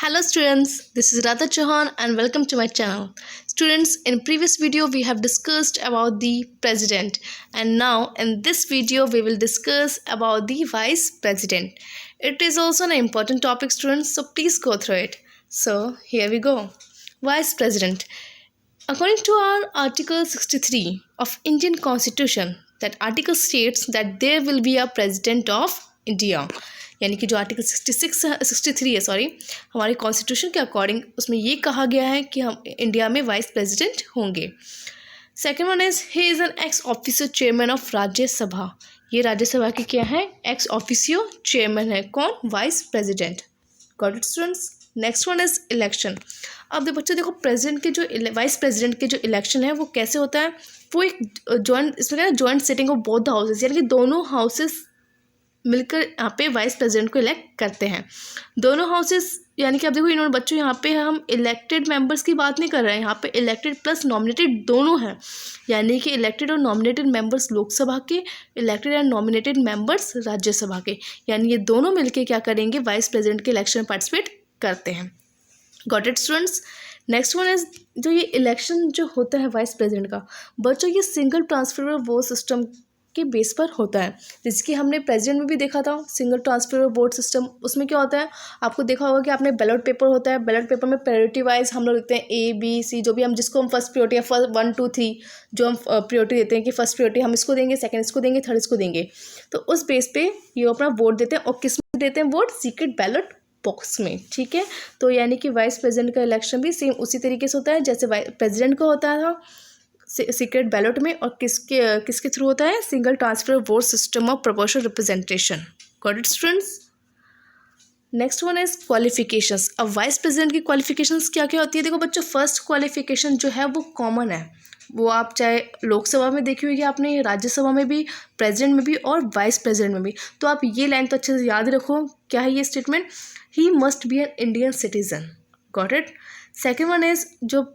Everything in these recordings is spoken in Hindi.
Hello students, this is Radha Chauhan and welcome to my channel. Students, in previous video we have discussed about the president and now in this video we will discuss about the vice president. It is also an important topic students, so please go through it. So here we go. Vice president. According to our Article 63 of Indian Constitution, that article states that there will be a president of India. यानी कि जो आर्टिकल 63 है हमारे कॉन्स्टिट्यूशन के अकॉर्डिंग उसमें ये कहा गया है कि हम इंडिया में वाइस प्रेसिडेंट होंगे. Second one is he is an ex officio chairman of Rajya Sabha. ये राज्यसभा के क्या है? एक्स ऑफिसियो चेयरमैन है. कौन? Vice president. Got it students. Next one is election. अब बच्चों देखो, प्रेसिडेंट के जो वाइस प्रेसिडेंट के जो इलेक्शन है वो कैसे होता है? वो एक जॉइंट, इसमें क्या है, joint sitting of both the houses, यानी कि दोनों हाउसेस मिलकर यहाँ पे वाइस प्रेसिडेंट को इलेक्ट करते हैं. दोनों हाउसेस, यानी कि आप देखो इन्होंने बच्चों यहाँ पे हम इलेक्टेड मेंबर्स की बात नहीं कर रहे हैं, यहाँ पे इलेक्टेड प्लस नॉमिनेटेड दोनों हैं. यानी कि इलेक्टेड और नॉमिनेटेड मेंबर्स लोकसभा के, elected and nominated members Rajya Sabha के, यानी ये दोनों मिलके क्या करेंगे? वाइस प्रेसिडेंट के इलेक्शन में पार्टिसिपेट करते हैं. Got it students. Next one is जो ये इलेक्शन जो होता है वाइस प्रेसिडेंट का, बच्चों ये single transfer of vote system के बेस पर होता है, जिसकी हमने प्रेसिडेंट में भी देखा था. Single transfer of vote system, उसमें क्या होता है आपको देखा होगा कि आपने बैलेट पेपर होता है, बैलेट पेपर में प्रायोरिटी वाइज हम लोग लिखते हैं A B C, जो भी हम जिसको हम फर्स्ट प्रायोरिटी या फर्स्ट 1 2 3 जो हम प्रायोरिटी देते हैं कि फर्स्ट प्रायोरिटी हम इसको देंगे, सेकंड इसको देंगे, थर्ड इसको देंगे. तो उस बेस पे ये अपना वोट देते हैं. और किस में देते हैं वोट? सीक्रेट बैलेट बॉक्स में. ठीक है, तो यानी कि वाइस प्रेसिडेंट का इलेक्शन भी सेम उसी तरीके से होता है जैसे प्रेसिडेंट का होता था, सीक्रेट बैलेट में. और किसके थ्रू होता है? Single transfer of vote system of proportional representation. Got it students. Next one is qualifications. अब वाइस प्रेसिडेंट की क्वालिफिकेशंस क्या क्या होती है? देखो बच्चों, फर्स्ट क्वालिफिकेशन जो है वो कॉमन है. वो आप चाहे लोकसभा में देखी होगी आपने, राज्यसभा में भी, प्रेसिडेंट में भी और वाइस प्रेसिडेंट में भी. तो आप ये लाइन तो अच्छे से याद रखो. क्या है ये statement? He must be an Indian citizen. Got it. Second one is जो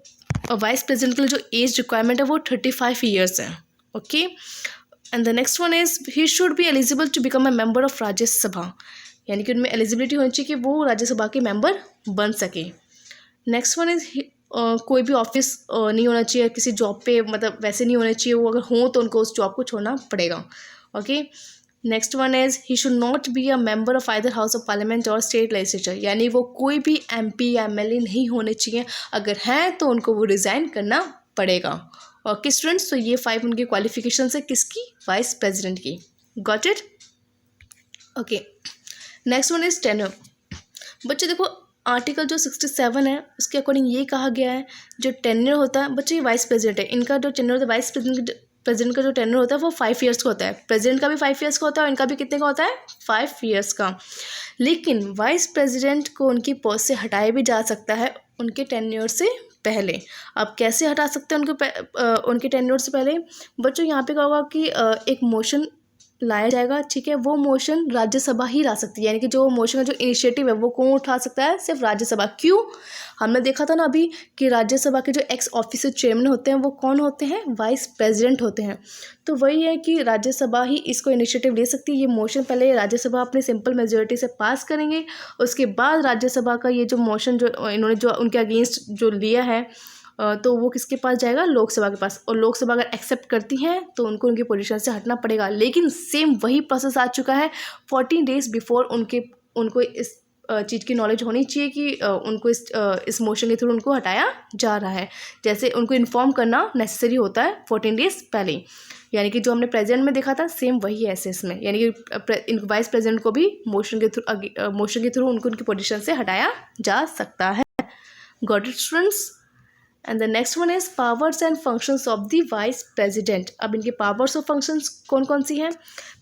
वाइस प्रेसिडेंट के लिए जो एज रिक्वायरमेंट है वो 35 ईयर्स है. Okay. And the next one is he should be eligible to become a member of Rajya Sabha. यानी कि उनमें एलिजिबिलिटी होनी चाहिए कि वो राज्यसभा के मेंबर बन सके. नेक्स्ट वन इज कोई भी ऑफिस नहीं होना चाहिए किसी जॉब पे, मतलब वैसे नहीं होने चाहिए. वो अगर हो तो उनको उस जॉब को छोड़ना पड़ेगा. Okay. Next one is he should not be a member of either house of parliament और स्टेट लेजिस्लेचर. यानी वो कोई भी MP या MLA नहीं होने चाहिए. अगर हैं तो उनको वो रिज़ाइन करना पड़ेगा. ओके स्टूडेंट्स, तो ये 5 उनकी क्वालिफिकेशन है किसकी? वाइस प्रेसिडेंट की. Got it. Okay. Next one is tenure. बच्चे देखो, आर्टिकल जो 67 है उसके अकॉर्डिंग ये कहा गया है जो टेन्योर होता है, बच्चे ये वाइस प्रेसिडेंट है, इनका जो टेन्योर होता है वाइस प्रेसिडेंट का जो टेन्योर होता है वो 5 ईयर्स का होता है. प्रेसिडेंट का भी 5 ईयर्स का होता है और इनका भी कितने का होता है? 5 ईयर्स का. लेकिन वाइस प्रेसिडेंट को उनकी पोस्ट से हटाया भी जा सकता है उनके टेन्योर से पहले. अब कैसे हटा सकते हैं उनके टेन्योर से पहले? बच्चों यहाँ पे क्या होगा कि एक मोशन लाया जाएगा. ठीक है, वो मोशन राज्यसभा ही ला सकती है. यानी कि जो मोशन का जो इनिशिएटिव है वो कौन उठा सकता है? सिर्फ राज्यसभा. क्यों? हमने देखा था ना अभी कि राज्यसभा के जो एक्स ऑफिसर चेयरमैन होते हैं वो कौन होते हैं? वाइस प्रेसिडेंट होते हैं. तो वही है कि राज्यसभा ही इसको इनिशिएटिव ले सकती है. ये मोशन पहले राज्यसभा अपने सिंपल मेजोरिटी से पास करेंगे, उसके बाद राज्यसभा का ये जो मोशन जो इन्होंने जो उनके अगेंस्ट जो लिया है तो वो किसके पास जाएगा? लोकसभा के पास. और लोकसभा अगर एक्सेप्ट करती है तो उनको उनकी पोजीशन से हटना पड़ेगा. लेकिन सेम वही प्रोसेस आ चुका है 14 डेज बिफोर. उनको इस चीज़ की नॉलेज होनी चाहिए कि उनको इस मोशन के थ्रू उनको हटाया जा रहा है. जैसे उनको इन्फॉर्म करना नेसेसरी होता है 14 डेज पहले. यानी कि जो हमने प्रेसिडेंट में देखा था सेम वही है ऐसे इसमें. यानी कि वाइस प्रेसिडेंट को भी मोशन के थ्रू उनको उनकी पोजीशन से हटाया जा सकता है. Got it students. And the next one is powers and functions of the vice president. अब इनके पावर्स और फंक्शंस कौन कौन सी हैं?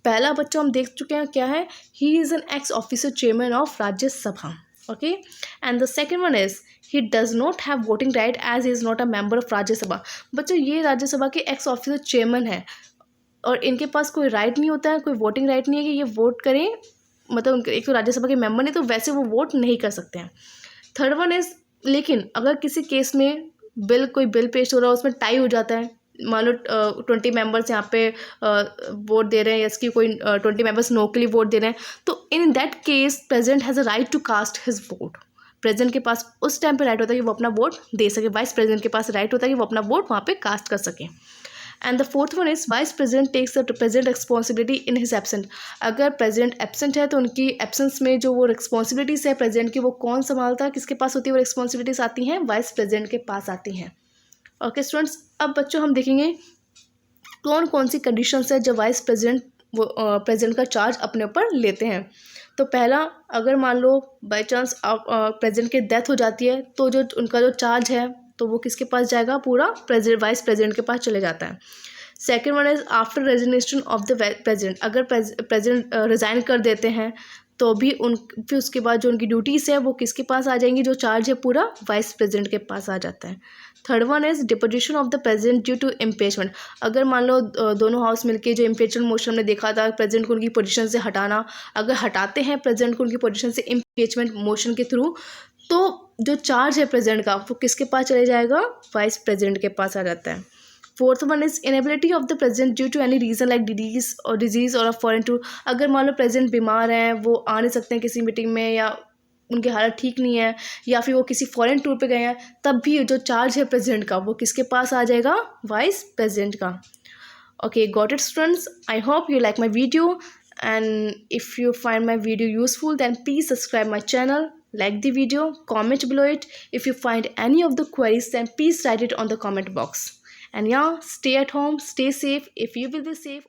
पहला बच्चा हम देख चुके हैं क्या है? He is an ex officer chairman of Rajya Sabha. Okay. And the second one is he does not have voting right as he is not a member of Rajya Sabha. बच्चों ये राज्यसभा के एक्स ऑफिसर चेयरमैन है और इनके पास कोई राइट नहीं होता है, कोई वोटिंग राइट नहीं है कि ये वोट करें. मतलब एक तो राज्यसभा के मेंबर नहीं तो वैसे वो वोट नहीं कर सकते हैं. थर्ड वन इज, लेकिन अगर किसी केस में कोई बिल पेश हो रहा है उसमें टाई हो जाता है, मान लो 20 मेंबर्स यहाँ पे वोट दे रहे हैं या इसकी कोई 20 मेंबर्स नो के लिए वोट दे रहे हैं, तो in that case president has a right to cast his vote. President के पास उस टाइम पे राइट होता है कि वो अपना वोट दे सके, वाइस प्रेसिडेंट के पास राइट होता है कि वो अपना वोट वहाँ पे कास्ट कर सके। And the fourth one is vice president takes the president responsibility in his absent. अगर प्रेसिडेंट एब्सेंट है तो उनकी एब्सेंस में जो वो रिस्पॉन्सिबिलिटीज है प्रेसिडेंट की वो कौन संभालता है, किसके पास होती है वो रिस्पॉन्सिबिलिटीज आती हैं, वाइस प्रेसिडेंट के पास आती हैं। ओके स्टूडेंट्स, अब बच्चों हम देखेंगे कौन कौन सी कंडीशंस है जब वाइस प्रेसिडेंट वो प्रेसिडेंट का चार्ज अपने ऊपर लेते हैं। तो पहला, अगर मान लो बाई चांस प्रेसिडेंट की डेथ हो जाती है तो जो उनका जो चार्ज है तो वो किसके पास जाएगा, पूरा वाइस प्रेसिडेंट के पास चले जाता है। Second one is after resignation of the president, अगर प्रेसिडेंट रिज़ाइन कर देते हैं तो भी फिर उसके बाद जो उनकी ड्यूटीज़ है वो किसके पास आ जाएंगी, जो चार्ज है पूरा वाइस प्रेसिडेंट के पास आ जाता है। Third one is deposition of the president due to impeachment, अगर मान लो दोनों हाउस मिलके जो इम्पीचमेंट मोशन हमने देखा था प्रेसिडेंट को उनकी पोजीशन से हटाना, अगर हटाते हैं प्रेसिडेंट को उनकी पोजीशन से इम्पीचमेंट मोशन के थ्रू, तो जो चार्ज है प्रेसिडेंट का वो किसके पास चले जाएगा, वाइस प्रेसिडेंट के पास आ जाता है। Fourth one is inability of the president due to any reason like disease or a foreign tour, अगर मान लो प्रेसिडेंट बीमार हैं, वो आ नहीं सकते हैं किसी मीटिंग में या उनकी हालत ठीक नहीं है या फिर वो किसी फॉरेन टूर पे गए हैं, तब भी जो चार्ज है प्रेसिडेंट का वो किसके पास आ जाएगा, वाइस प्रेसिडेंट का। Okay, got it students, I hope you like my video and if you find my video useful then please subscribe my channel, like the video, comment below it. If you find any of the queries then please write it on the comment box, and yeah, stay at home, stay safe. If you will be safe.